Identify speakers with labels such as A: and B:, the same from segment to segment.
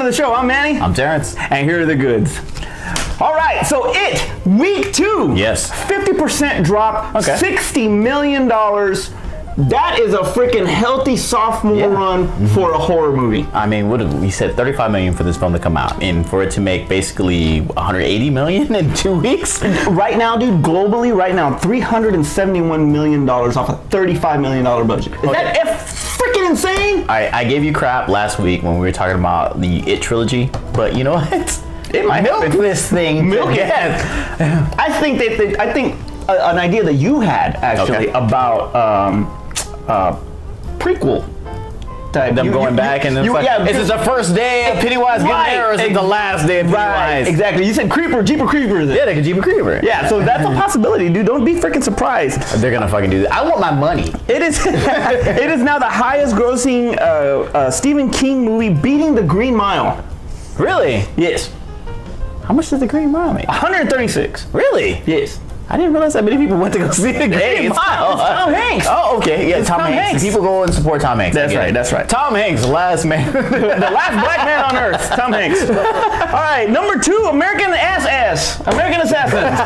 A: the show. I'm Manny.
B: I'm Terrence.
A: And here are the goods. All right, so It, week 2.
B: Yes.
A: 50% drop,
B: Okay.
A: $60 million. That is a freaking healthy sophomore run for a horror movie.
B: I mean, what we said, $35 million for this film to come out, and for it to make basically $180 million in 2 weeks.
A: Right now, dude, globally, right now, $371 million off a $35 million budget. Is that freaking insane?
B: I gave you crap last week when we were talking about the It trilogy, but you know what?
A: It might
B: milk
A: happen.
B: this thing.
A: Milk it.
B: Yeah.
A: I think an idea that you had actually about prequel type.
B: Them going back and then it's like, is it the first day of Pennywise getting there, or is it the last day of Pennywise?
A: Right, exactly. You said Jeepers Creepers.
B: Yeah, they could Jeepers Creepers.
A: Yeah, so that's a possibility, dude. Don't be freaking surprised.
B: They're gonna fucking do that. I want my money.
A: It is it is now the highest grossing Stephen King movie, beating The Green Mile.
B: Really?
A: Yes.
B: How much did The Green Mile make?
A: 136.
B: Really?
A: Yes.
B: I didn't realize that many people went to go see The Green Mile.
A: It's Tom Hanks.
B: Oh, okay. Yeah,
A: It's
B: Tom Hanks. People go and support Tom Hanks.
A: That's right. That's right.
B: Tom Hanks, the last man.
A: The last black man on earth. Tom Hanks. All right, number 2, American American Assassins.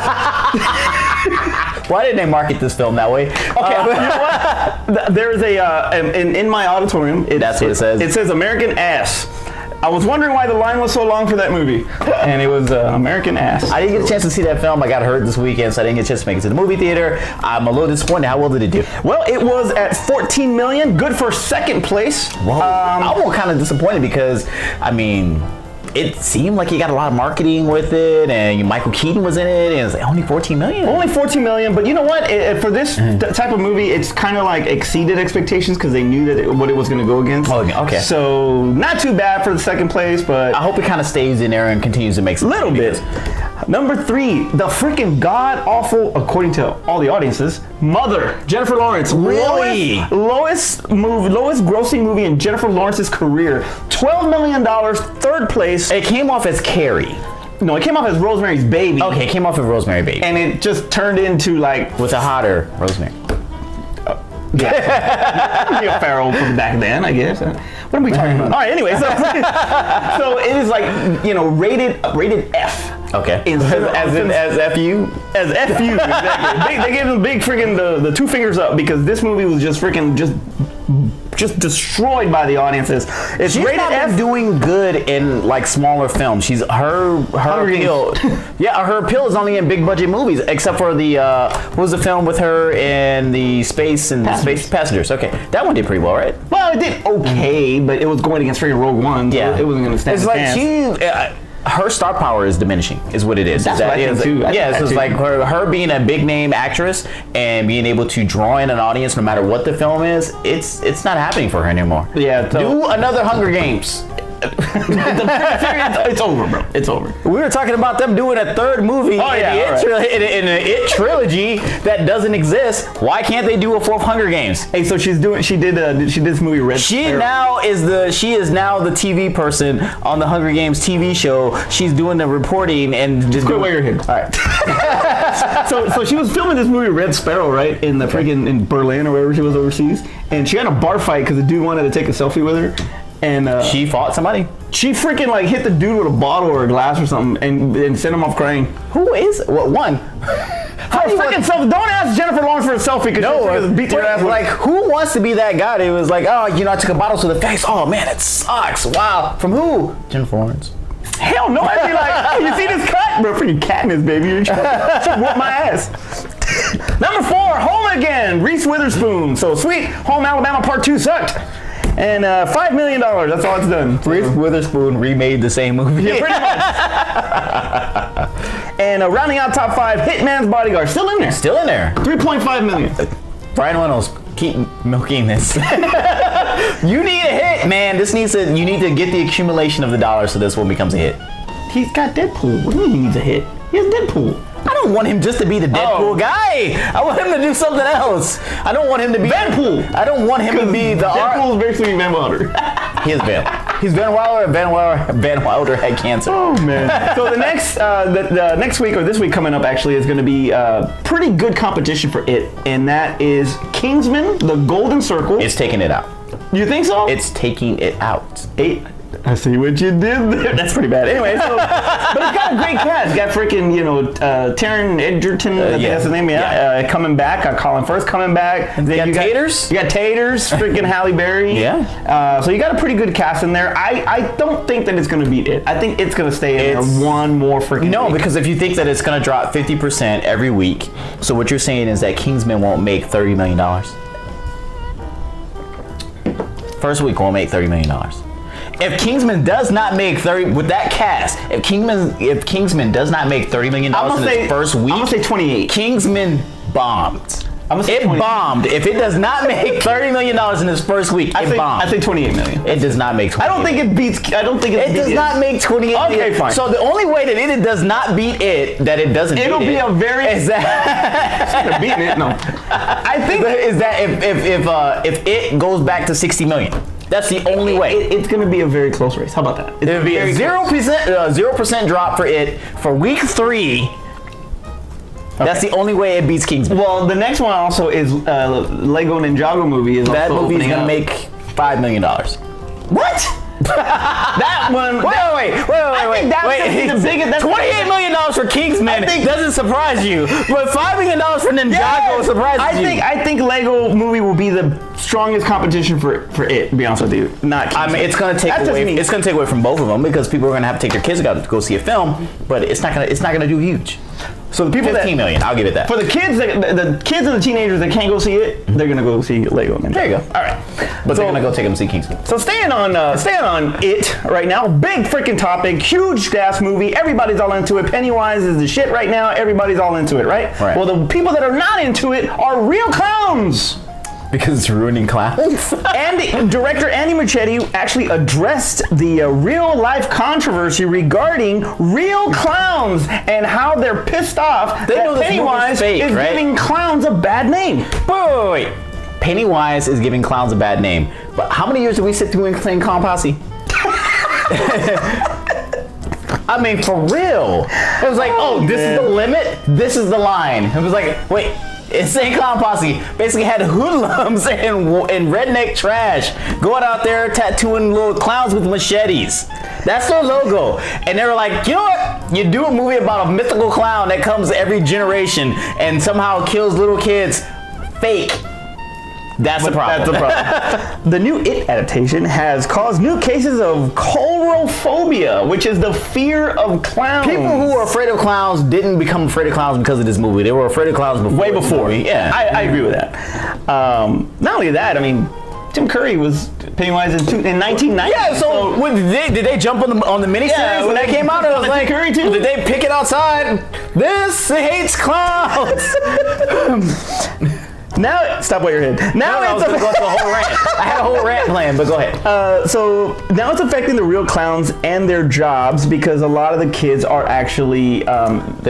B: Why didn't they market this film that way?
A: Okay, you know what? There is in my auditorium.
B: That's what it says.
A: It says American Ass. I was wondering why the line was so long for that movie, and it was American Ass.
B: I didn't get a chance to see that film. I got hurt this weekend, so I didn't get a chance to make it to the movie theater. I'm a little disappointed. How well did it do?
A: Well, it was at 14 million, good for second place.
B: Whoa. I'm kind of disappointed because, I mean, it seemed like he got a lot of marketing with it, and Michael Keaton was in it, and it was like only 14 million.
A: Only 14 million, but you know what? For this type of movie, it's kind of like exceeded expectations because they knew that what it was going to go against.
B: Oh, okay.
A: So not too bad for the second place, but
B: I hope it kind of stays in there and continues to make some
A: little bit. Number 3, the freaking god-awful, according to all the audiences, Mother, Jennifer Lawrence.
B: Really?
A: Lowest grossing movie in Jennifer Lawrence's career. $12 million, third place.
B: It came off as Carrie.
A: No, it came off as Rosemary's Baby.
B: Okay, it came off as Rosemary Baby.
A: And it just turned into like...
B: With a hotter Rosemary.
A: Yeah. Pharaoh from back then, I guess. What are we talking about? All right, anyway, so it is like, you know, rated F.
B: Okay.
A: As FU? As FU, exactly. They gave them big freaking the 2 fingers up because this movie was just freaking just destroyed by the audiences. She's rated
B: not
A: F.
B: been doing good in like smaller films. She's her appeal. Yeah, her appeal is only in big budget movies, except for the what was the film with her in the space Passengers. Okay, that one did pretty well, right?
A: Well, it did okay, but it was going against freaking Rogue One. So
B: Yeah,
A: it wasn't going to stand.
B: It's like her star power is diminishing, is what it is.
A: That's what I think too.
B: Yeah, it's like her being a big name actress and being able to draw in an audience no matter what the film is. It's not happening for her anymore.
A: Yeah.
B: Do another Hunger Games.
A: It's over, bro. It's over.
B: We were talking about them doing a third movie in the It trilogy that doesn't exist. Why can't they do a 4th Hunger Games?
A: Hey, so she did this movie Red Sparrow.
B: She is now the TV person on the Hunger Games TV show. She's doing the reporting and just
A: quit while you're here. All right. so she was filming this movie Red Sparrow, right, in the freaking in Berlin or wherever she was overseas, and she got in a bar fight because the dude wanted to take a selfie with her. And
B: she fought somebody?
A: She freaking like hit the dude with a bottle or a glass or something and sent him off crying.
B: Who is? What one?
A: How do you freaking selfie? Don't ask Jennifer Lawrence for a selfie because she beat your ass.
B: Like, who wants to be that guy? It was like, oh, I took a bottle to the face. Oh man, it sucks. Wow. From who? Jennifer Lawrence.
A: Hell no! I'd be like, hey, you see this cut, bro? Freaking Katniss, baby. You're trying to whoop my ass. Number 4, Home Again, Reese Witherspoon. So Sweet Home Alabama Part 2 sucked. And $5 million, that's all it's done.
B: Reese Witherspoon remade the same movie.
A: Yeah, pretty much. And rounding out top 5, Hitman's Bodyguard. Still in there.
B: Still in there.
A: 3.5 million.
B: Ryan Reynolds, keep milking this. You need a hit, man. You need to get the accumulation of the dollars so this one becomes a hit.
A: He's got Deadpool. What do you mean he needs a hit? He has Deadpool.
B: I don't want him just to be the Deadpool guy. I want him to do something else. I don't want him to be
A: Vanpool.
B: I don't want him to be the
A: Deadpool is basically Van Wilder.
B: He is Van. He's Van Wilder. Van Wilder had cancer.
A: Oh man. So the next the next week or this week coming up actually is going to be pretty good competition for it, and that is Kingsman: The Golden Circle.
B: It's taking it out.
A: You think so?
B: It's taking it out.
A: I see what you did there. That's pretty bad. Anyway, so, but it's got a great cast. It's got freaking, Taron Egerton, I think that's his name, coming back. Colin Firth coming back.
B: And then you got Taters.
A: You got Taters, freaking Halle Berry.
B: Yeah.
A: So you got a pretty good cast in there. I don't think that it's going to beat it. I think it's going to stay in there one more freaking week.
B: Because if you think that it's going to drop 50% every week, so what you're saying is that Kingsman won't make $30 million. First week won't make $30 million. If Kingsman does not make 30 with that cast, if Kingsman does not make $30 million in its first week,
A: I'm gonna say 28.
B: Kingsman bombed. It
A: 20.
B: bombed. If it does not make $30 million in its first week, it bombed.
A: I say 28 million.
B: It does not make 28.
A: I don't think it beats. I don't think
B: it does not make 28.
A: Okay, fine.
B: So the only way that it does not beat it, that it doesn't.
A: It'll
B: beat
A: be
B: it,
A: a very.
B: Is that
A: beating it? No. I think
B: is that if it goes back to 60 million. That's the only way.
A: It's going to be a very close race. How about that?
B: It would be a 0% drop for it for week 3. Okay. That's the only way it beats Kingsman.
A: Well, the next one also is Lego Ninjago movie.
B: That movie is going to make $5 million.
A: What? That one. Wait. That's the biggest.
B: $28 million for Kingsman doesn't surprise you, but $5 million for Ninjago surprises you.
A: I think Lego movie will be the strongest competition for it. To be honest with you, not Kingsman.
B: I mean, it's going to take away. It's going to take away from both of them because people are going to have to take their kids to go see a film, but it's not going to do huge. So the people 15 million, I'll give it that.
A: For the kids, the kids and the teenagers that can't go see it, they're gonna go see Lego.
B: There you go.
A: All right,
B: but they're gonna go take them to see Kingsman.
A: So staying on it right now. Big freaking topic, huge ass movie. Everybody's all into it. Pennywise is the shit right now. Everybody's all into it, right? Well, the people that are not into it are real clowns.
B: Because it's ruining clowns.
A: And director Andy Muschietti actually addressed the real-life controversy regarding real clowns and how they're pissed off that Pennywise is giving clowns a bad name.
B: Wait. Pennywise is giving clowns a bad name. But how many years did we sit through and claim Clown Posse? I mean, for real. It was like, this is the limit, this is the line. It was like, wait. Insane Clown Posse basically had hoodlums and redneck trash going out there tattooing little clowns with machetes. That's their logo. And they were like, you know what? You do a movie about a mythical clown that comes every generation and somehow kills little kids. Fake. That's the problem.
A: The new It adaptation has caused new cases of coulrophobia, which is the fear of clowns.
B: People who are afraid of clowns didn't become afraid of clowns because of this movie. They were afraid of clowns before.
A: Way before.
B: Yeah,
A: I agree with that. Not only that, I mean, Tim Curry was Pennywise in 1990.
B: Yeah, so did they jump on the miniseries when that came out? It was like, Curry too? Did they pick it outside? This hates clowns.
A: Now, stop while you're ahead. Now
B: it's going to go through a whole rant. I had a whole rant planned, but go ahead.
A: So now it's affecting the real clowns and their jobs because a lot of the kids are actually
B: they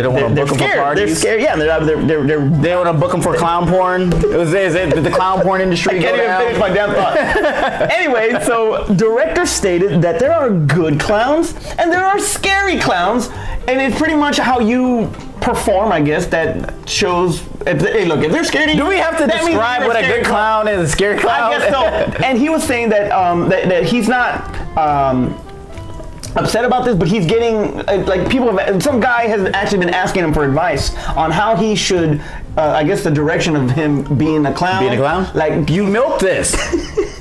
B: don't want to book them for parties.
A: They're scared. Yeah,
B: they want to book them for clown porn. Did the clown porn industry go down?
A: I can't even finish my damn thought. Anyway, so director stated that there are good clowns and there are scary clowns, and it's pretty much how you perform, I guess, that shows. Hey, look, if they're scared of you,
B: do we have to describe what a good clown is? A scary clown?
A: I guess so. And he was saying that that he's not upset about this, but he's getting some guy has actually been asking him for advice on how he should. I guess the direction of him being a clown.
B: Being a clown?
A: Like,
B: you milk this.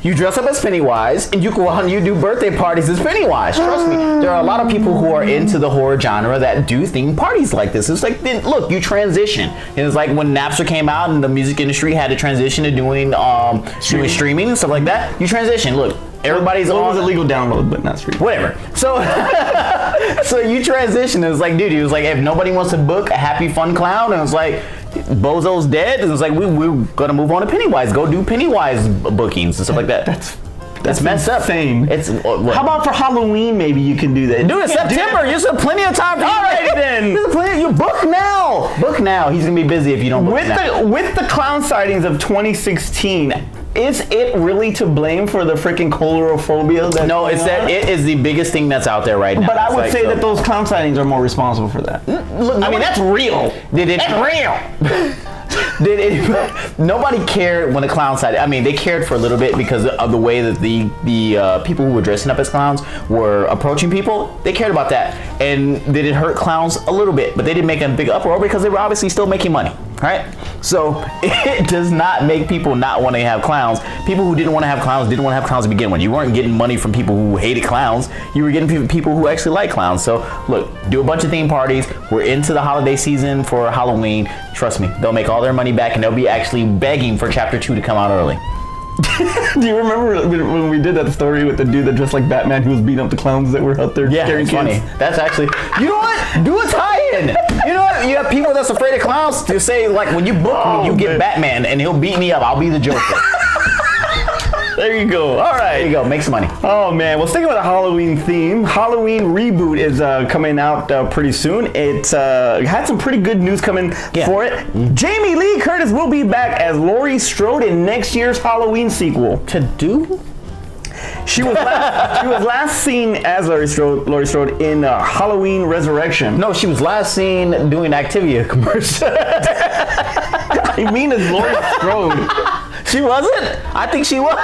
B: You dress up as Pennywise, and you go on, you do birthday parties as Pennywise. Trust me, there are a lot of people who are into the horror genre that do theme parties like this. It's like, then look, you transition. And it's like when Napster came out and the music industry had to transition to doing streaming and stuff like that. You transition. Look, everybody's
A: on.
B: It
A: was a legal download, but not streaming.
B: Whatever. So, so you transition. It's like, dude, it was like, if nobody wants to book a happy, fun clown, and it's like, Bozo's dead, and it's like we're gonna move on to Pennywise. Go do Pennywise bookings and stuff like that. That's messed up.
A: Insane.
B: It's
A: how about for Halloween? Maybe you can do that.
B: Do it in September. You have plenty of time.
A: All right then.
B: You book now. Book now. He's gonna be busy if you don't book now.
A: With the clown sightings of 2016. Is it really to blame for the freaking coulrophobia?
B: No, it's that it is the biggest thing that's out there right now.
A: But I would say that those clown sightings are more responsible for that.
B: Look,
A: I mean, that's real.
B: That's real. Nobody cared when the clowns had. I mean, they cared for a little bit because of the way that the people who were dressing up as clowns were approaching people. They cared about that, and they did hurt clowns a little bit, but they didn't make a big uproar because they were obviously still making money, right? So it does not make people not want to have clowns. People who didn't want to have clowns didn't want to have clowns to begin with. You weren't getting money from people who hated clowns. You were getting people who actually like clowns. So look, do a bunch of theme parties. We're into the holiday season for Halloween. Trust me, they'll make all their money back, and they'll be actually begging for Chapter 2 to come out early.
A: Do you remember when we did that story with the dude that dressed like Batman who was beating up the clowns that were out there scaring kids?
B: Funny. That's actually, you know what? Do a tie-in. You know what? You have people that's afraid of clowns to say, like, when you book me, you get Batman, and he'll beat me up. I'll be the Joker.
A: There you go. All right.
B: There you go. Make some money.
A: Oh, man. Well, sticking with the Halloween theme, Halloween reboot is coming out pretty soon. It's had some pretty good news coming for it. Mm-hmm. Jamie Lee Curtis will be back as Laurie Strode in next year's Halloween sequel.
B: To do?
A: She was last seen as Laurie Strode in Halloween Resurrection.
B: No, she was last seen doing Activia commercial.
A: I mean, as Laurie Strode.
B: She wasn't? I think she was.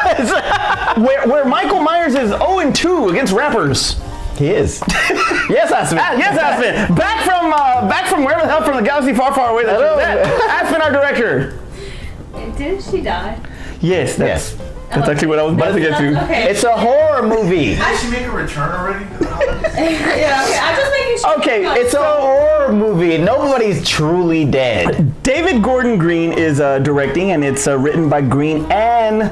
A: where Michael Myers is 0-2 against rappers.
B: He is. Yes, Aspen.
A: Yes, Aspen. Back from wherever the hell from the galaxy far, far away that she was at. Aspen, our director.
C: Didn't she die?
A: Yes, that's actually what I was about to get to.
C: Okay.
B: It's a horror movie.
D: Did she make a return already?
C: Yeah, okay. I'm just making sure.
B: Okay, it's a horror movie. Nobody's truly dead.
A: David Gordon Green is directing, and it's written by Green and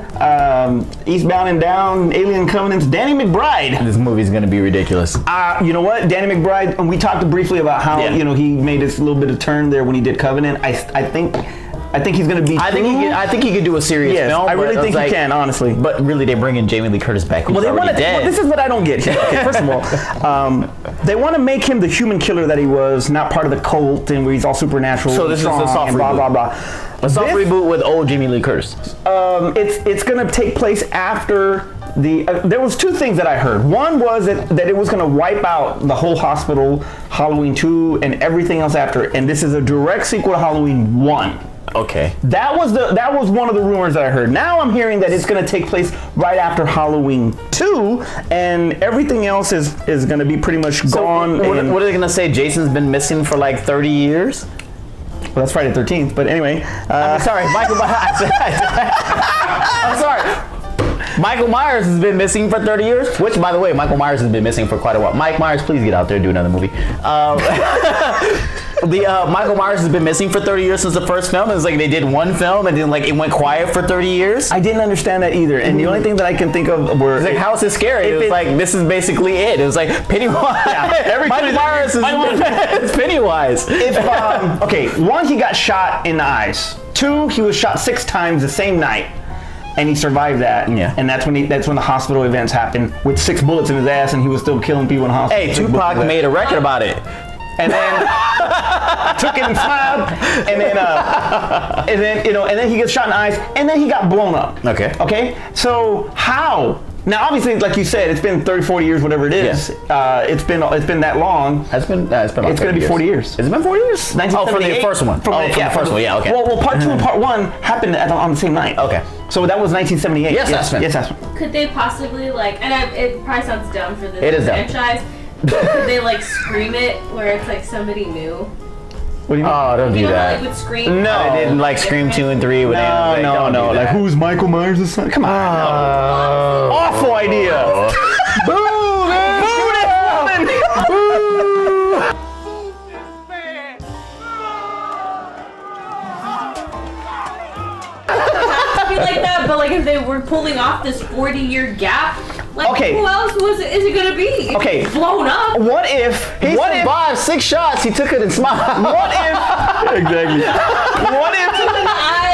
A: Eastbound and Down, Alien Covenant's Danny McBride.
B: This movie's gonna be ridiculous.
A: You know what, Danny McBride, and we talked briefly about how he made this little bit of turn there when he did Covenant. I think he's going to be.
B: I think he could do a serious film.
A: I really think he can, honestly.
B: But really, they bring in Jamie Lee Curtis back. Who's already dead.
A: Well, this is what I don't get. Okay, first of all, they want to make him the human killer that he was, not part of the cult, and where he's all supernatural.
B: So this is a soft reboot.
A: Blah blah blah.
B: A soft reboot with old Jamie Lee Curtis.
A: It's going to take place after. There was two things that I heard. One was that it was going to wipe out the whole hospital, Halloween 2, and everything else after. And this is a direct sequel to Halloween 1.
B: Okay.
A: That was one of the rumors that I heard. Now I'm hearing that it's going to take place right after Halloween 2, and everything else is going to be pretty much gone.
B: What are they going to say? Jason's been missing for like 30 years?
A: Well, that's Friday the 13th, but anyway.
B: I'm sorry, Michael Myers. I'm sorry. Michael Myers has been missing for 30 years, which, by the way, Michael Myers has been missing for quite a while. Mike Myers, please get out there and do another movie. Michael Myers has been missing for 30 years since the first film. It's like they did one film and then like it went quiet for 30 years.
A: I didn't understand that either. And the only thing that I can think of were...
B: It's like, how is this scary? It was like, this is basically it. It was like Pennywise. Yeah, Michael Myers is Pennywise.
A: Okay, one, he got shot in the eyes. Two, he was shot 6 times the same night. And he survived that.
B: Yeah.
A: And that's when the hospital events happened with 6 bullets in his ass, and he was still killing people in the hospital.
B: Hey, Tupac made a record about it.
A: And then took it and smiled, and then he gets shot in the eyes, and then he got blown up. Okay. So how? Now, obviously, like you said, it's been 30, 40 years, whatever it is.
B: Yeah.
A: It's been that long.
B: It's going to
A: be 40 years.
B: Has it been 40 years?
A: Oh,
B: from the first one. From the first one. Yeah. Okay.
A: Well, part 2 and part 1 happened on the same night.
B: Okay.
A: So that was 1978.
B: Yes, that's
C: Could they possibly it probably sounds dumb for this
B: franchise.
C: Could they like scream it where it's like somebody new?
A: What do you mean?
B: Oh, don't do that.
C: Like, would scream?
B: No, they didn't like Scream 2 and 3.
A: No. Like, who's Michael Myers' son? Come on. Awful idea. Boo, man. Boo that woman.
C: Be like that, but like if they were pulling off this 40-year gap, like who else is it gonna be?
A: Okay,
C: blown up.
A: What if
B: he survived 6 shots? He took it and smiled.
A: What if exactly? What if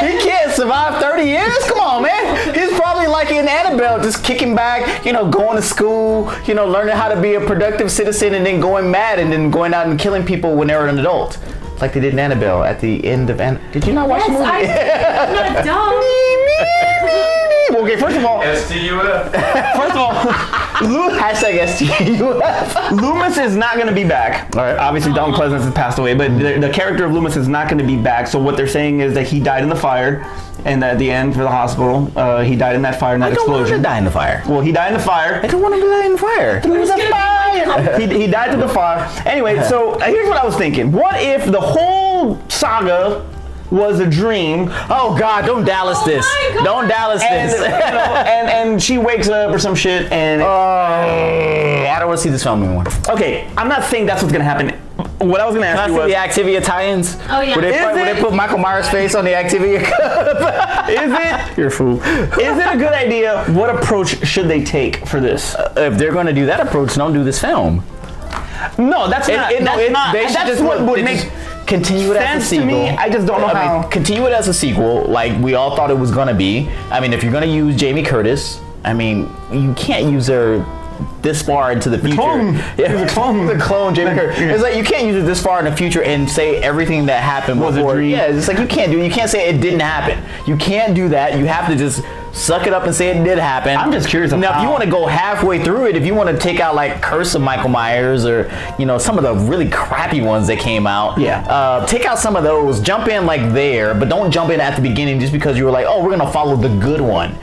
B: he can't survive 30 years? Come on, man. He's probably like in Annabelle, just kicking back, going to school, learning how to be a productive citizen, and then going mad, and then going out and killing people when they were an adult. Like they did in Annabelle at the end of Did you not watch the movie?
C: I'm not dumb.
A: Okay, first of all,
D: STUF.
A: first of all,
B: Hashtag STUF.
A: Loomis is not going to be back.
B: All right.
A: Obviously, Donald Pleasance has passed away, but the character of Loomis is not going to be back. So what they're saying is that he died in the fire, and at the end for the hospital, he died in that fire, in that
B: I don't want him
A: explosion.
B: to die in the fire.
A: Well, he died in the fire.
B: I don't want him to die in the fire.
C: There's gonna be fire.
A: He died through the fire. Anyway, so here's what I was thinking. What if the whole saga was a dream?
B: Oh God! Don't Dallas
C: Oh
B: this.
C: my God.
B: Don't Dallas
A: And,
B: this.
A: and she wakes up or some shit and
B: I don't want to see this film anymore.
A: okay, I'm not saying that's what's gonna happen. What I was gonna
B: Can
A: ask
B: I
A: you
B: see
A: was,
B: the Activia tie-ins?
C: Oh, yeah.
B: Would
A: Is
B: they
A: it?
B: put Michael Myers' face on the Activia?
A: is it? You're a fool. Is it a good idea? What approach should they take for this?
B: If they're going to do that approach, don't do this film.
A: No, that's not. That's not.
B: They should
A: That's
B: just
A: what would
B: they
A: make
B: just continue it as a
A: sense to
B: sequel.
A: me. I just don't know how.
B: Continue it as a sequel, like we all thought it was gonna be. I mean, if you're gonna use Jamie Curtis, I mean, you can't use her this far into the future.
A: clone.
B: Yeah,
A: He's a clone.
B: the clone Jamie Curtis.
A: Yeah.
B: It's like you can't use it this far in the future and say everything that happened
A: Was a
B: before.
A: dream.
B: Yeah, it's like you can't do it. You can't say it didn't happen. You can't do that. You have to just suck it up and say it did happen.
A: I'm just curious of
B: now, if you
A: how.
B: want to go halfway through it, if you want to take out like Curse of Michael Myers or some of the really crappy ones that came out, take out some of those. Jump in like there, but don't jump in at the beginning just because you were like, oh, we're gonna follow the good one.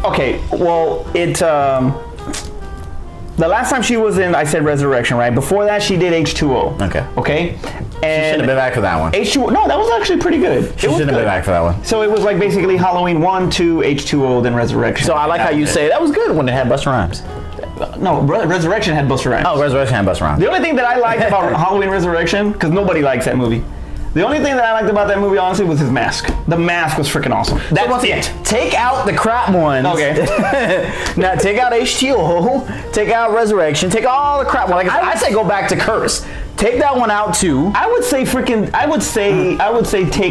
A: Okay, well, the last time she was in, I said Resurrection, right? Before that, she did H2O.
B: She
A: Okay.
B: should
A: And
B: have been back for that one.
A: H2O. No, that was actually pretty good.
B: She should have been back for that one.
A: So it was like basically Halloween 1, 2, H2O, then Resurrection.
B: So I like how you say that was good when it had Busta Rhymes.
A: No, Resurrection had Busta Rhymes.
B: Oh, Resurrection had Busta Rhymes.
A: The only thing that I liked about Halloween Resurrection, because nobody likes that movie. The only thing that I liked about that movie, honestly, was his mask. The mask was freaking awesome. That's it.
B: Take out the crap ones.
A: Okay.
B: Now take out H2O, take out Resurrection, take all the crap ones. Like I say go back to Curse. Take that one out too.
A: I would say take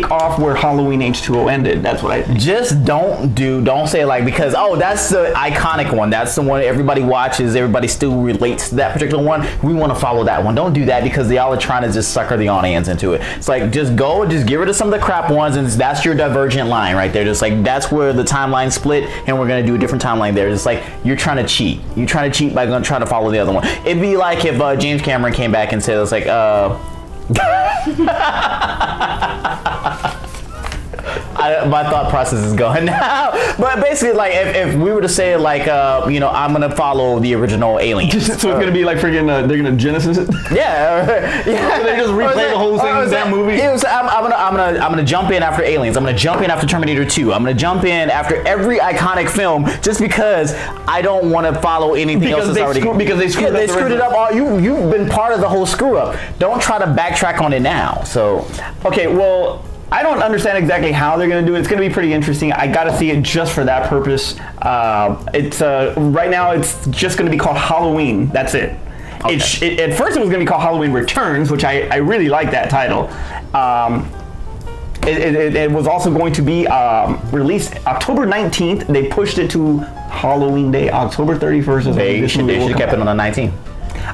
A: off where Halloween H2O ended. That's what I think.
B: Just don't say like, because that's the iconic one. That's the one everybody watches. Everybody still relates to that particular one. We want to follow that one. Don't do that because y'all are trying to just sucker the audience into it. It's like just get rid of some of the crap ones, and that's your divergent line right there. Just like that's where the timeline split, and we're gonna do a different timeline there. It's like you're trying to cheat. You're trying to cheat by gonna try to follow the other one. It'd be like if James Cameron came back and said it's like my thought process is going now, but basically, like if we were to say like, I'm gonna follow the original Alien.
A: So it's gonna be like freaking. They're gonna Genesis it.
B: Yeah.
A: They just replay the whole thing in that movie.
B: I'm gonna jump in after Aliens. I'm gonna jump in after Terminator 2. I'm gonna jump in after every iconic film just because I don't want to follow anything else that's already.
A: Because they screwed
B: they screwed it up. All you've been part of the whole screw up. Don't try to backtrack on it now. So
A: okay, well. I don't understand exactly how they're going to do it. It's going to be pretty interesting. I got to see it just for that purpose. It's right now it's just going to be called Halloween. That's it. Okay. At first it was going to be called Halloween Returns, which I really like that title. It was also going to be released October 19th. They pushed it to Halloween Day, October 31st.
B: They should have kept it on the 19th.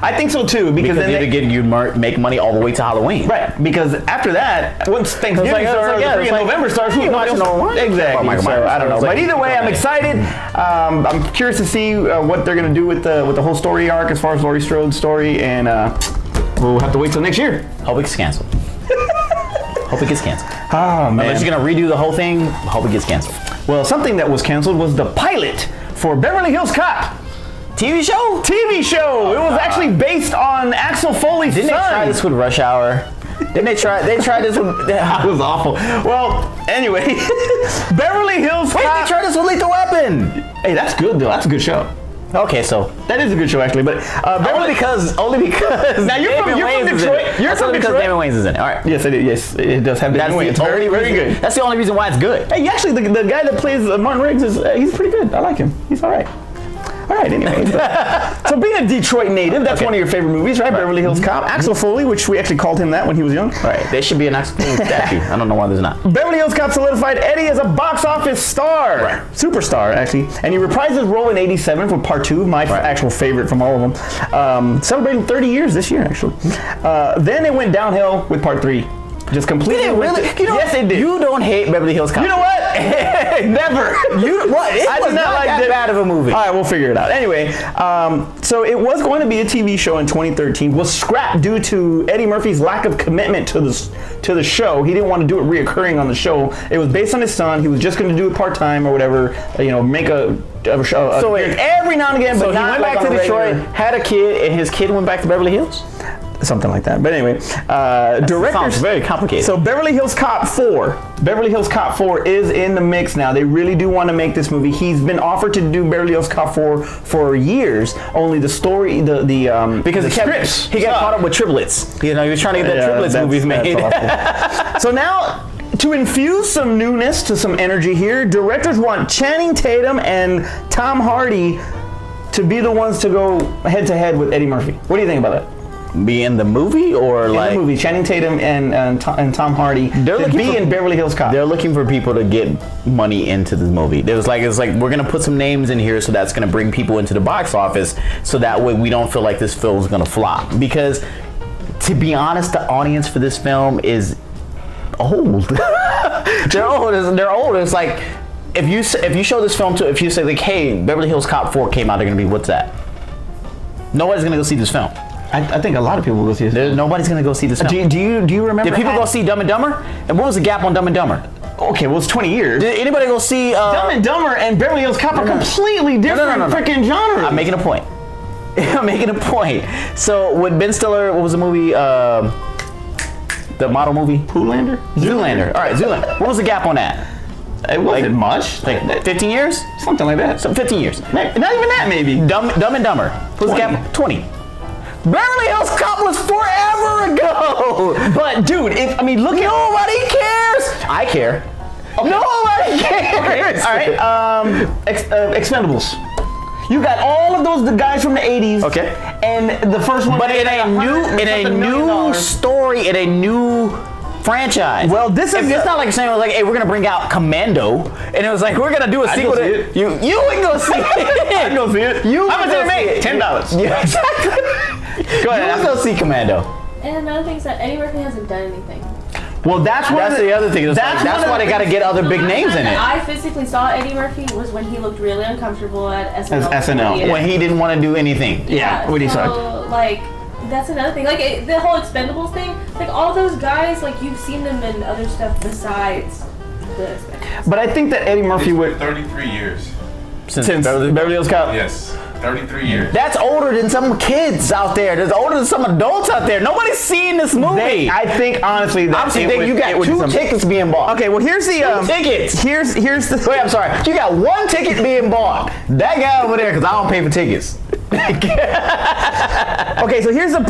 A: I think so too, because then
B: you make money all the way to Halloween.
A: Right, because after that, once Thanksgiving starts, November starts, exactly. So I don't know, but either way, I'm excited. I'm curious to see what they're gonna do with the whole story arc as far as Laurie Strode's story, and we'll have to wait till next year.
B: Hope it gets canceled. Hope it gets canceled.
A: Oh man!
B: Unless you're gonna redo the whole thing, hope it gets canceled.
A: Well, something that was canceled was the pilot for Beverly Hills Cop.
B: TV show?
A: TV show! It was actually based on Axel Foley's son.
B: Didn't they try this with Rush Hour? Didn't they try? They tried this with.
A: It was awful. Well, anyway, Beverly Hills Cop.
B: Wait, they tried this with Lethal Weapon.
A: Hey, that's good though. That's a good show.
B: Okay, so
A: that is a good show actually, but
B: only because now you're from Detroit. You're from Detroit because Damon Wayans is in it. All right.
A: Yes, it does have Damon Wayans. It's very, very good.
B: That's the only reason why it's good.
A: Hey, actually, the guy that plays Martin Riggs he's pretty good. I like him. He's all right. All right, anyway. So being a Detroit native, that's one of your favorite movies, right? Beverly Hills Cop. Axel Foley, which we actually called him that when he was young.
B: Right. There should be an Axel Foley statue. I don't know why there's not.
A: Beverly Hills Cop solidified Eddie as a box office star. Right. Superstar, actually. And he reprised his role in 87 for part 2, my actual favorite from all of them. Celebrating 30 years this year, actually. Then it went downhill with part 3. Just completely.
B: Really?
A: Yes, they did.
B: You don't hate Beverly Hills Cop.
A: You know what? Never.
B: What? It was not like that bad of a movie.
A: All right, we'll figure it out. Anyway, so it was going to be a TV show in 2013. Was scrapped due to Eddie Murphy's lack of commitment to the show. He didn't want to do it reoccurring on the show. It was based on his son. He was just going to do it part time or whatever. Make a show. So every now and again.
B: So
A: but
B: he went back to Detroit, had a kid, and his kid went back to Beverly Hills.
A: Something like that. But anyway, directors.
B: Sounds very complicated.
A: So Beverly Hills Cop 4. Beverly Hills Cop 4 is in the mix now. They really do want to make this movie. He's been offered to do Beverly Hills Cop 4 for years. Only the story, because
B: the scripts. He got caught up with triplets. He was trying to get the triplets movies made.
A: So now, to infuse some newness to some energy here, directors want Channing Tatum and Tom Hardy to be the ones to go head to head with Eddie Murphy. What do you think about that?
B: Be in the movie or
A: in the movie? Channing Tatum and Tom Hardy to be in Beverly Hills Cop.
B: They're looking for people to get money into this movie. It's like we're gonna put some names in here, so that's gonna bring people into the box office, so that way we don't feel like this film is gonna flop. Because to be honest, the audience for this film is old. They're old. It's like if you show this film if you say like, hey, Beverly Hills Cop 4 came out, they're gonna be, what's that? Nobody's gonna go see this film.
A: I think a lot of people will go see this.
B: Nobody's gonna go see this film.
A: Do you remember?
B: Did people go see Dumb and Dumber? And what was the gap on Dumb and Dumber?
A: Okay, well, it's 20 years.
B: Did anybody go see
A: Dumb and Dumber and Beverly Hills Cop are completely different freaking genres.
B: I'm making a point. I'm making a point. So with Ben Stiller, what was the movie? The model movie?
A: Zoolander.
B: All right, Zoolander. What was the gap on that?
A: It wasn't much.
B: Like 15 years?
A: Something like that.
B: So 15 years.
A: Not even that, maybe.
B: Dumb and Dumber. What was the gap? 20. Beverly Hills Cop was forever ago.
A: But dude, look at
B: nobody cares. I care.
A: Okay.
B: Nobody cares.
A: Okay. All right. Expendables. You got all of those guys from the 80s.
B: Okay.
A: And the first one.
B: But in a new story, in a new franchise.
A: Well, this is.
B: It's not like saying like, hey, we're gonna bring out Commando, and it was like we're gonna do a sequel. You ain't gonna see it.
A: I go see it.
B: How much did it make?
A: $10.
B: Yeah, exactly. Go ahead. Let's go see Commando.
C: And another thing is that Eddie Murphy hasn't done anything.
A: Well, that's
B: the other thing. That's why they got to get other big names in it.
C: I physically saw Eddie Murphy was when he looked really uncomfortable at SNL.
B: When he didn't want to do anything.
A: Yeah, when he sucked.
C: Like, that's another thing. Like the whole Expendables thing. Like all those guys, like you've seen them in other stuff besides the Expendables.
A: But I think that Eddie Murphy would
D: 33 years
A: since Beverly Hills Cop.
D: Yes. 33 years.
B: That's older than some kids out there. That's older than some adults out there. Nobody's seen this movie.
A: I think honestly that
B: you got 2 tickets being bought.
A: Okay, well here's the
B: tickets.
A: Here's the.
B: Wait, I'm sorry. You got 1 ticket being bought. That guy over there, because I don't pay for tickets.
A: Okay, so here's a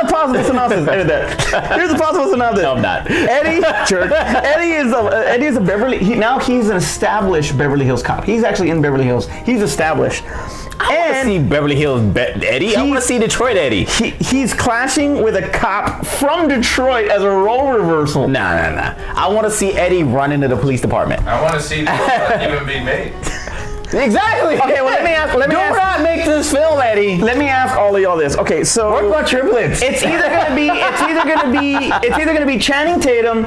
A: positive synopsis. Edit that. Here's a positive synopsis.
B: No, I'm not.
A: Eddie is a Beverly. He's an established Beverly Hills Cop. He's actually in Beverly Hills. He's established.
B: I want to see Beverly Hills Eddie. I want to see Detroit Eddie.
A: He's clashing with a cop from Detroit as a role reversal.
B: Nah. I want to see Eddie run into the police department.
D: I want to see this even be made.
B: Exactly.
A: Okay, well let me ask.
B: Do not make this film, Eddie.
A: Let me ask all of y'all this. Okay, so
B: what about triplets?
A: It's either gonna be Channing Tatum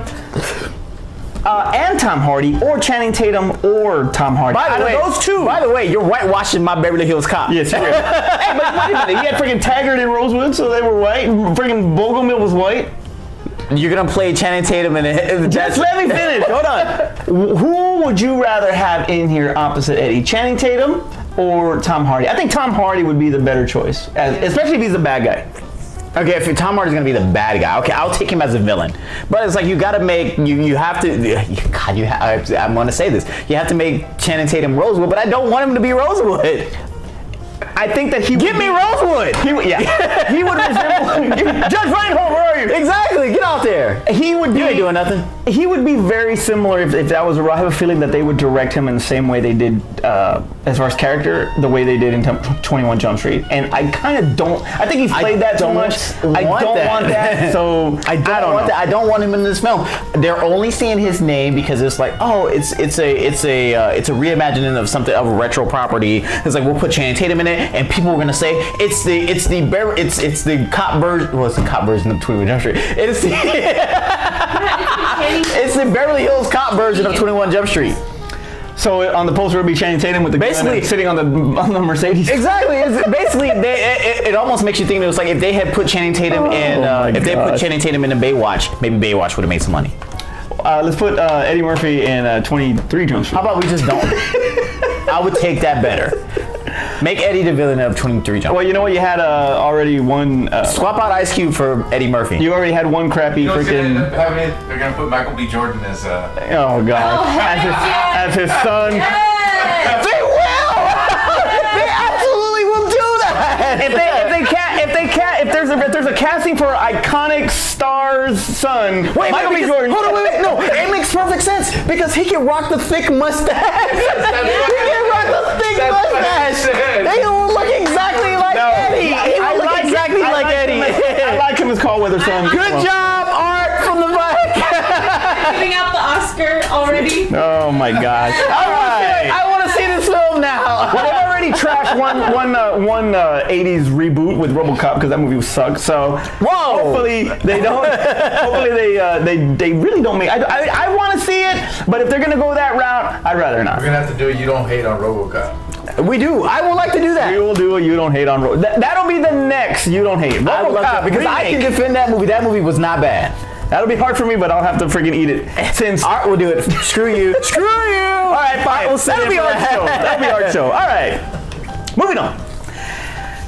A: and Tom Hardy, or Channing Tatum or Tom Hardy.
B: By the way,
A: those two.
B: By the way, you're whitewashing my Beverly Hills Cop.
A: Yes, you Hey, but wait a minute. You had freaking Taggart and Rosewood, so they were white. Freaking Bogomil was white.
B: You're gonna play Channing Tatum in
A: Just let me finish. Hold on. Who would you rather have in here opposite Eddie? Channing Tatum or Tom Hardy? I think Tom Hardy would be the better choice, especially if he's the bad guy.
B: Okay, if Tom Hardy's gonna be the bad guy, okay, I'll take him as a villain. But it's like you gotta make you have to. God, I'm gonna say this. You have to make Channing Tatum Rosewood, but I don't want him to be Rosewood. I think that he Give me Rosewood!
A: He would resemble Judge Reinhold, where are you?
B: Exactly, get out there.
A: He would be,
B: you ain't doing nothing.
A: He would be very similar if that was I have a feeling that they would direct him in the same way they did as far as character, the way they did in 21 Jump Street. And I kind of don't, I think he's played that too much. I don't want that. So I don't want that.
B: I don't want him in this film. They're only seeing his name because it's like, oh, it's a reimagining of something, of a retro property. It's like we'll put Channing Tatum in it, and people were gonna say it's the cop version. well, it's the cop version of 21 Jump Street. It's the, it's the Beverly Hills Cop version of 21 Jump Street.
A: So on the poster would be Channing Tatum with the
B: Basically-
A: gun sitting on the Mercedes.
B: Exactly. It's basically, it almost makes you think it was like if they had put Channing Tatum in, if they put Channing Tatum in a Baywatch, maybe Baywatch would have made some money.
A: Let's put Eddie Murphy in 23 Jump Street.
B: How about we just don't? I would take that better. Make Eddie the villain of 23 Jump.
A: Well, you know what? You had already one.
B: Swap out Ice Cube for Eddie Murphy.
A: You already had one crappy
D: You know what's
A: freaking.
D: gonna happen? They're gonna put Michael B. Jordan as
A: Oh god,
C: Oh, heck
A: as his son.
C: Yes!
B: They will. They absolutely will do that.
A: If there's a casting for iconic star's son, Michael B. Jordan.
B: Hold on, wait. No, it makes perfect sense because he can rock the thick mustache. He can rock the thick mustache. They will look exactly like Eddie. He will look exactly like Eddie.
A: I like him as Carl Weatherston.
B: Good job, Art from the back.
C: Giving out the Oscar already.
A: Oh my gosh. All right.
B: I want to see this film now.
A: Well, they've already trashed one 80s reboot with RoboCop because that movie sucked. So hopefully they don't. Hopefully they really don't make. I want to see it, but if they're gonna go that route, I'd rather not.
D: We're gonna have to do a You Don't Hate on RoboCop.
B: We do. I would like to do that.
A: We will do a You Don't Hate on Robo. That'll be the next You Don't Hate.
B: I would love
A: RoboCop
B: to, because I can
A: remake.
B: defend that movie. That movie was not bad.
A: That'll be hard for me, but I'll have to freaking eat it. Since
B: Art will do it. Screw you. Screw you.
A: all right, fine.
B: We'll save
A: That'll be
B: it for
A: our
B: that.
A: show. That'll be our show. All right. Moving on.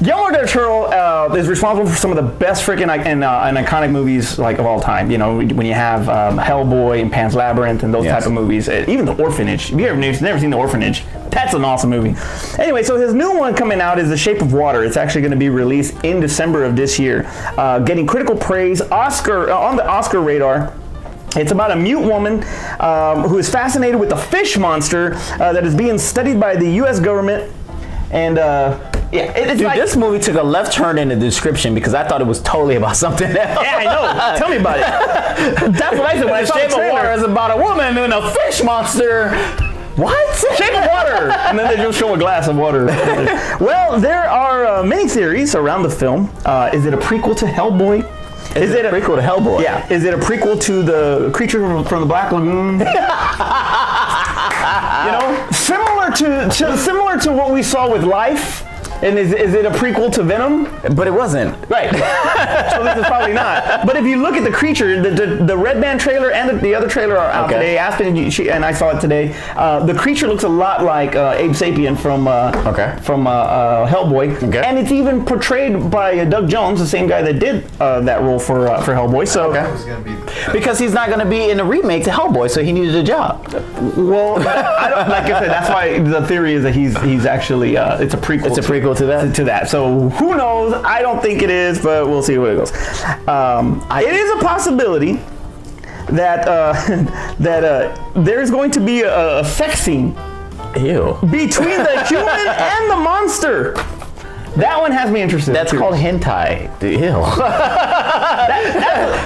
A: Guillermo del Toro is responsible for some of the best freaking and iconic movies like of all time. You know, when you have Hellboy and Pan's Labyrinth and those type of movies. Even The Orphanage. If you've never seen The Orphanage, that's an awesome movie. Anyway, so his new one coming out is The Shape of Water. It's actually going to be released in December of this year, getting critical praise, on the Oscar radar. It's about a mute woman who is fascinated with the fish monster that is being studied by the U.S. government. And it's
B: Dude,
A: like,
B: this movie took a left turn in the description because I thought it was totally about something else.
A: yeah, I know. Tell me about it. That's what I said when I
B: The
A: saw
B: Shape
A: the
B: of Water
A: trailer.
B: is about a woman and a fish monster. What?
A: Shape of Water, and then they just show a glass of water. Well, there are many theories around the film. Is it a prequel to Hellboy?
B: Is it a prequel to Hellboy?
A: Yeah. Is it a prequel to the creature from the Black Lagoon? You know, similar to what we saw with Life. And is it a prequel to Venom?
B: But it wasn't.
A: Right. So this is probably not. But if you look at the creature, the Red Band trailer and the other trailer are out today. Aspen and I saw it today. The creature looks a lot like Abe Sapien from Hellboy.
B: Okay.
A: And it's even portrayed by Doug Jones, the same guy that did that role for Hellboy. So
D: That was gonna be
B: Because he's not going to be in the remake to Hellboy, so he needed a job.
A: well, I don't, like I said, that's why the theory is that he's actually it's a prequel.
B: It's a prequel to that?
A: To that. So who knows? I don't think it is, but we'll see where it goes. It is a possibility that there's going to be a sex scene
B: Ew.
A: between the human and the monster. That one has me interested.
B: That's
A: too.
B: called hentai. Ew.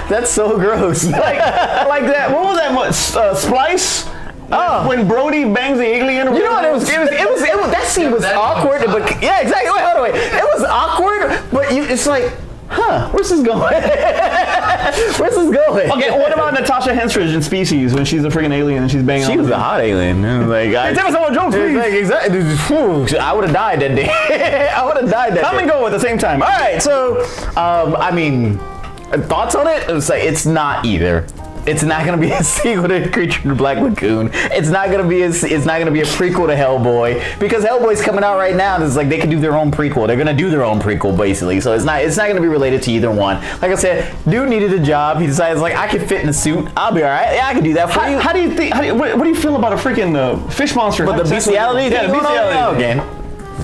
B: That's so gross.
A: like that. What was that? What Splice?
B: Oh.
A: When Brody bangs the alien.
B: You know what? It was that scene was awkward, but yeah, exactly. Wait, hold on, wait. It was awkward, but it's like, huh? Where's this going? Where's this going?
A: Okay, what about Natasha Henstridge in Species when she's a freaking alien and she's banging?
B: She
A: on
B: was
A: the-
B: a hot alien. Like,
A: Tell me some more jokes, please.
B: Like, exactly. Whew, I would have died that day. I would have died that
A: Come
B: day.
A: and go at the same time. All right, so
B: I mean, thoughts on it? It's like it's not either. It's not gonna be a sequel to Creature in the Black Lagoon. It's not gonna be a prequel to Hellboy because Hellboy's coming out right now. And it's like they can do their own prequel. They're gonna do their own prequel basically. So it's not gonna be related to either one. Like I said, dude needed a job. He decides like I can fit in a suit. I'll be all right. Yeah, I can do that for you.
A: how do you think? What do you feel about a freaking fish monster?
B: But the bestiality,
A: Yeah, the bestiality.
B: again.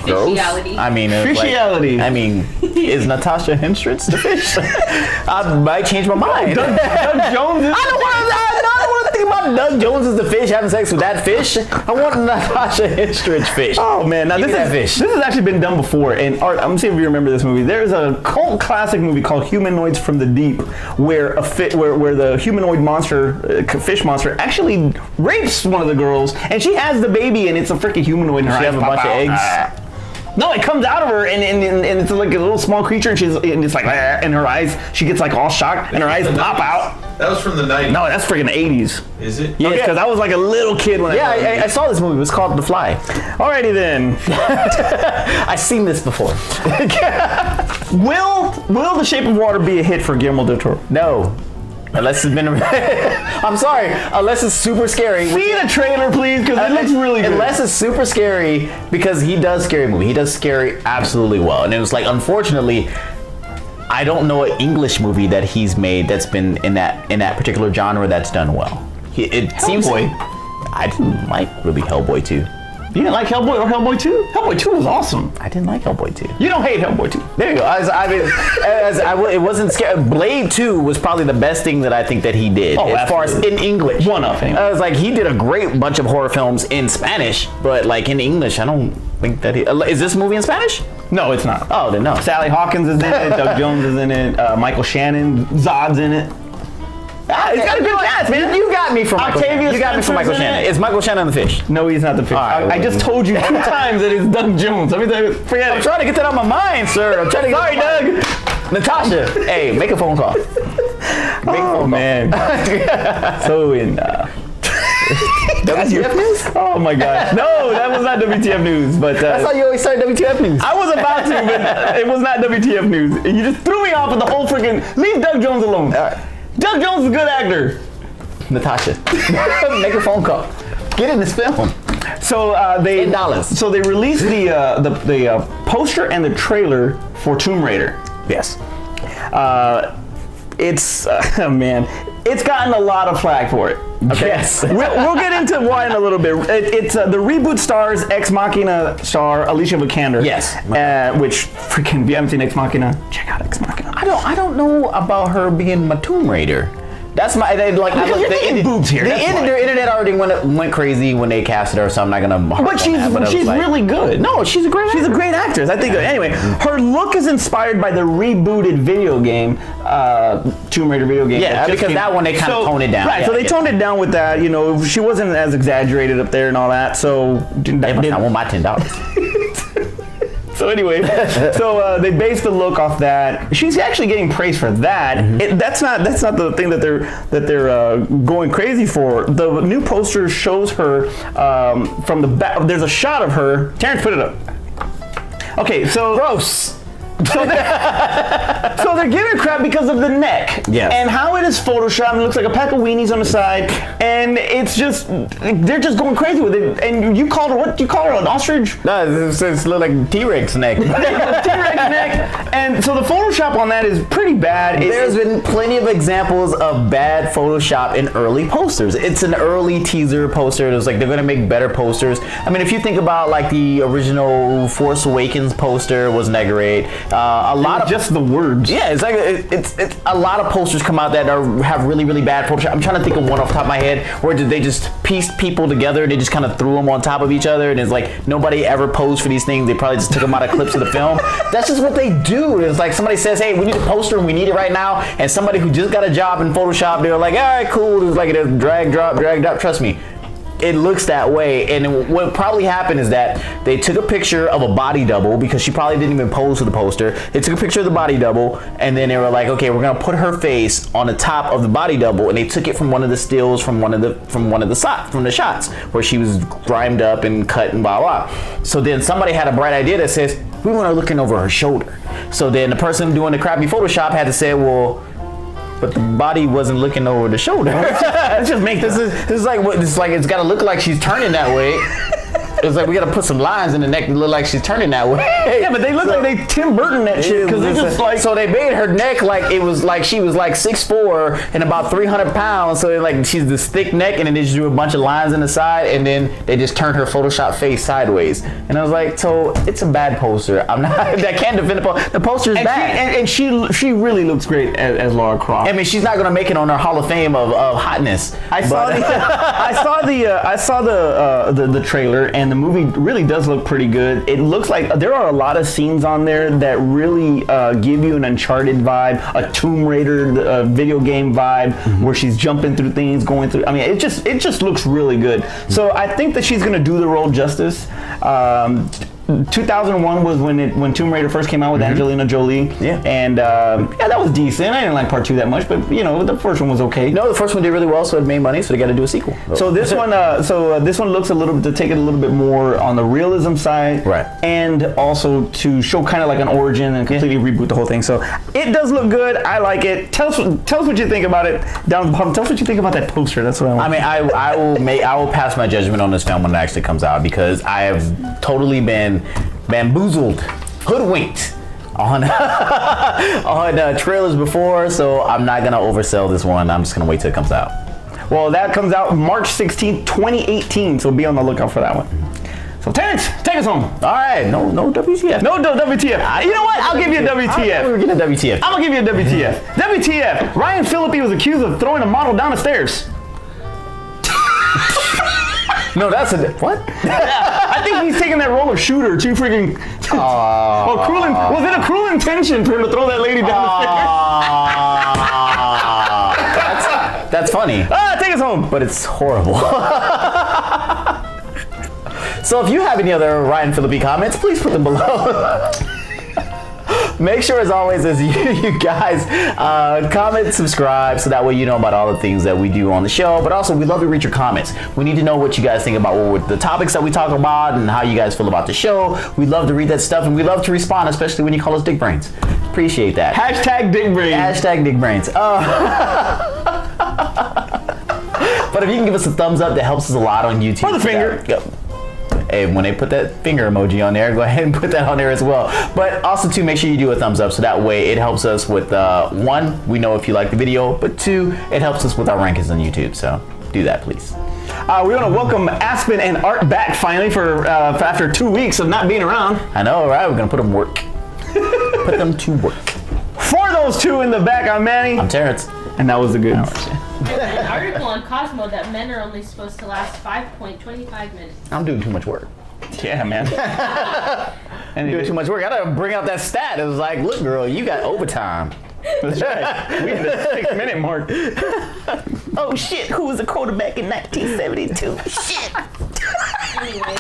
B: Gross.
C: Fishiality.
B: I mean,
A: Fishiality.
B: is Natasha Henstridge the fish? I might change my mind.
A: Doug Jones.
B: I don't want to think about Doug Jones as the fish having sex with that fish. I want Natasha Henstridge fish.
A: Oh man, now
B: Give me that fish.
A: this has actually been done before. And Art, I'm gonna see if you remember this movie. There's a cult classic movie called Humanoids from the Deep, where where the humanoid monster, fish monster, actually rapes one of the girls, and she has the baby, and it's a freaking humanoid. And her
B: She
A: eyes
B: have a
A: pop
B: bunch of
A: out.
B: eggs.
A: No, it comes out of her, and it's like a little small creature, and it's like, and her eyes, she gets like all shocked, and her eyes pop out.
D: That was from the 90s.
A: No, that's freaking 80s.
D: Is it?
A: Yeah, because I was like a little kid when
B: I saw this movie. It was called The Fly.
A: Alrighty then.
B: I've seen this before.
A: Will The Shape of Water be a hit for Guillermo del Toro?
B: No. Unless it's been I'm sorry. Unless it's super scary.
A: See the trailer, please, because it looks really good.
B: Unless it's super scary, because he does scary movie. He does scary absolutely well. And it was like, unfortunately, I don't know an English movie that he's made that's been in that particular genre that's done well. It seems
A: Hellboy.
B: I didn't like really Hellboy 2.
A: You didn't like Hellboy or Hellboy 2? Hellboy 2 was awesome.
B: I didn't like Hellboy 2.
A: You don't hate Hellboy 2.
B: There you go. It wasn't scary. Blade 2 was probably the best thing that I think that he did as far as in English.
A: One of him.
B: I was like, he did a great bunch of horror films in Spanish, but like in English, I don't think that he. Is this movie in Spanish?
A: No, it's not.
B: Oh, then no.
A: Sally Hawkins is in it. Doug Jones is in it. Michael Shannon, Zod's in it. It's got a good cast, man.
B: You got me from Michael Shannon. You got me from Michael
A: Spencer's in
B: Shannon.
A: it.
B: Is Michael Shannon the fish?
A: No, he's not the fish.
B: right,
A: I just told you 2 times that it's Doug Jones. I mean, forget
B: I'm
A: it.
B: trying to get that out of my mind, sir. I'm trying to
A: Sorry,
B: get
A: Doug.
B: Natasha, hey, make a phone call.
A: Oh, man. So in...
B: WTF News?
A: Oh, my gosh. No, that was not WTF News, but...
B: That's how you always start WTF News.
A: I was about to, but it was not WTF News. You just threw me off with the whole freaking... Leave Doug Jones alone.
B: All right.
A: Doug Jones is a good actor.
B: Natasha, make a phone call. Get in this film.
A: So they
B: $10.
A: So they released the poster and the trailer for Tomb Raider.
B: Yes.
A: It's man, it's gotten a lot of flack for it. Okay?
B: Yes.
A: we'll get into why in a little bit. It's the reboot stars Ex Machina star Alicia Vikander.
B: Yes.
A: Which freaking, if you haven't seen Ex Machina, check out Ex Machina.
B: I don't know about her being my Tomb Raider. That's my
A: boobs here.
B: The internet already went crazy when they casted her, so I'm not gonna.
A: But she's really good.
B: No, she's a great
A: actress. I think. Anyway, her look is inspired by the rebooted video game, Tomb Raider video game.
B: Yeah, because that one they kind of toned it down.
A: Right.
B: Yeah,
A: so they toned it down with that. You know, she wasn't as exaggerated up there and all that. So
B: I want my $10.
A: So anyway, they based the look off that. She's actually getting praise for that.
B: Mm-hmm.
A: That's not the thing that they're going crazy for. The new poster shows her from the back. There's a shot of her. Terrence, put it up. Okay, so
B: Gross.
A: So they're giving crap because of the neck.
B: Yes.
A: And how it is photoshopped. It looks like a pack of weenies on the side. And it's just, they're just going crazy with it. And you called her, what? You call her an ostrich?
B: No, it's look like T-Rex neck.
A: T-Rex neck. And so the Photoshop on that is pretty bad.
B: There's been plenty of examples of bad Photoshop in early posters. It's an early teaser poster. It was like they're gonna make better posters. I mean, if you think about like the original Force Awakens poster, wasn't that great? A lot of
A: just the words.
B: Yeah, it's like it's a lot of posters come out that have really bad Photoshop. I'm trying to think of one off the top of my head where they just pieced people together. They just kind of threw them on top of each other, and it's like nobody ever posed for these things. They probably just took them out of clips of the film. That's just what they do. It's like somebody says, "Hey, we need a poster and we need it right now," and somebody who just got a job in Photoshop, they're like, "All right, cool." It's like it drag drop. Trust me. It looks that way, and what probably happened is that they took a picture of a body double because she probably didn't even pose for the poster. They took a picture of the body double, and then they were like, "Okay, we're gonna put her face on the top of the body double," and they took it from one of the stills from the shots where she was grimed up and cut and blah blah. So then somebody had a bright idea that says, "We want her looking over her shoulder." So then the person doing the crappy Photoshop had to say, "Well, but the body wasn't looking over the shoulder."
A: Let's just make this
B: is like what it's like. It's got to look like she's turning that way. It's like we got to put some lines in the neck to look like she's turning that way.
A: Yeah, but they look like they Tim Burton that shit because they're just like.
B: So they made her neck like it was like she was like 6'4" and about 300 pounds. So like she's this thick neck, and then they just drew a bunch of lines in the side, and then they just turned her Photoshop face sideways. And I was like, so it's a bad poster. I can't defend the poster's bad.
A: And she really looks great as Lara Croft.
B: I mean, she's not gonna make it on her Hall of Fame of hotness.
A: I saw the trailer, and the movie really does look pretty good. It looks like there are a lot of scenes on there that really give you an Uncharted vibe, a Tomb Raider video game vibe, where she's jumping through things, going through. I mean, it just looks really good. So I think that she's gonna do the role justice. 2001 was when Tomb Raider first came out with Angelina Jolie.
B: Yeah.
A: And that was decent. I didn't like part 2 that much, but the first one was okay.
B: No, the first one did really well, so it made money, so they got to do a sequel.
A: So this one, this one looks to take it a little bit more on the realism side,
B: right?
A: And also to show kind of like an origin and completely reboot the whole thing. So it does look good. I like it. Tell us what you think about it down at the bottom. Tell us what you think about that poster. That's what I want.
B: I mean, I will pass my judgment on this film when it actually comes out because I have totally been bamboozled, hoodwinked on trailers before, so I'm not gonna oversell this one. I'm just gonna wait till it comes out.
A: Well, that comes out March 16th, 2018, so be on the lookout for that one. So Terrence, take us home.
B: All right, no WTF.
A: No WTF. You know what? I'll give you a WTF.
B: We're getting a WTF.
A: I'm gonna give you a WTF. WTF. Ryan Phillippe was accused of throwing a model down the stairs.
B: No, that's a what?
A: I think he's taking that role of shooter too freaking. Was it a cruel intention for him to throw that lady down the stairs?
B: That's funny.
A: Take us home.
B: But it's horrible. So if you have any other Ryan Phillippe comments, please put them below. Make sure, as always, as you guys comment, subscribe, so that way you know about all the things that we do on the show. But also, we love to read your comments. We need to know what you guys think about the topics that we talk about and how you guys feel about the show. We love to read that stuff, and we love to respond, especially when you call us dick brains. Appreciate that.
A: Hashtag dick brains.
B: Hashtag dick brains. But if you can give us a thumbs up, that helps us a lot on YouTube.
A: Or the finger.
B: Hey, when they put that finger emoji on there, go ahead and put that on there as well. But also, too, make sure you do a thumbs up, so that way it helps us with, one, we know if you like the video, but two, it helps us with our rankings on YouTube. So do that, please.
A: We want to welcome Aspen and Art back finally for after 2 weeks of not being around.
B: I know, right? We're going to put them work. Put them to work.
A: For those two in the back, I'm Manny.
B: I'm Terrence.
A: And that was the goods.
C: There's an article on Cosmo that men are only supposed to last 5.25 minutes.
B: I'm doing too much work.
A: Yeah, man.
B: I'm doing too much work. I gotta bring out that stat. It was like, look, girl, you got overtime.
A: That's right. We hit the 6-minute mark.
B: Oh shit, who was the quarterback in 1972? Shit.
C: Anyway.